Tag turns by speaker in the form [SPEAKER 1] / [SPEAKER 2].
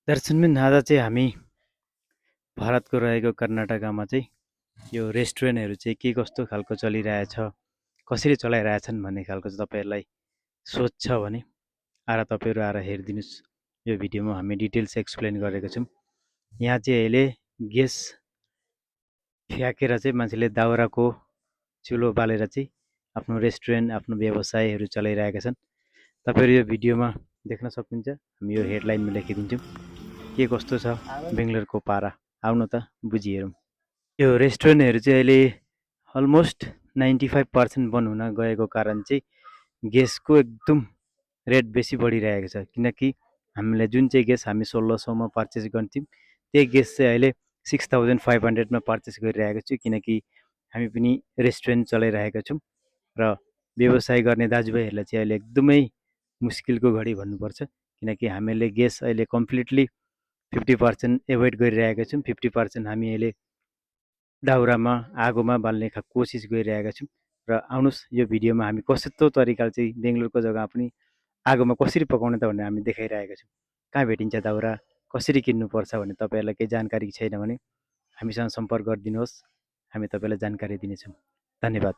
[SPEAKER 1] दर्शनबिन आज चाहिँ हामी भारतको रहेको कर्नाटकमा चाहिँ यो रेस्टुरेन्टहरू चाहिँ के कस्तो खालको चलिरहेछ, कसरी चलाइरहेछन् भन्ने खालको चाहिँ तपाईँहरूलाई सोच छ भने आएर तपाईँहरू आएर हेरिदिनुहोस्। यो भिडियोमा हामी डिटेल्स एक्सप्लेन गरेको छौँ। यहाँ चाहिँ अहिले ग्यास फ्याँकेर चाहिँ मान्छेले दाउराको चुलो बालेर चाहिँ आफ्नो रेस्टुरेन्ट, आफ्नो व्यवसायहरू चलाइरहेका छन्। तपाईँहरू यो भिडियोमा देख्न सक्नुहुन्छ। हामी यो हेडलाइनमा लेखिदिन्छौँ के कस्तो छ बेङ्गलोरको पारा। आउनु त बुझिहेरौँ। यो रेस्टुरेन्टहरू चाहिँ अहिले अलमोस्ट 95% बन्द हुन गएको कारण चाहिँ ग्यासको एकदम रेट बेसी बढिरहेको छ। किनकि हामीले जुन चाहिँ ग्यास हामी 1600मा पर्चेस गर्थ्यौँ त्यही ग्यास चाहिँ अहिले 6500मा पर्चेस गरिरहेको छु। किनकि हामी पनि रेस्टुरेन्ट चलाइरहेका छौँ र व्यवसाय गर्ने दाजुभाइहरूलाई चाहिँ अहिले एकदमै मुस्किलको घडी भन्नुपर्छ। किनकि हामीले ग्यास अहिले कम्प्लिटली 50% एभोइड गरिरहेका छौँ। 50% हामी अहिले दाउरामा आगोमा बाल्ने कोसिस गरिरहेका छौँ। र आउनुहोस् यो भिडियोमा हामी कस्तो तरिकाले चाहिँ बेङ्गलोरको जग्गा पनि आगोमा कसरी पकाउने त भनेर हामी देखाइरहेका छौँ। कहाँ भेटिन्छ दाउरा, कसरी किन्नुपर्छ भने तपाईँहरूलाई केही जानकारी छैन भने हामीसँग सम्पर्क गरिदिनुहोस्। हामी तपाईँलाई जानकारी दिनेछौँ। धन्यवाद।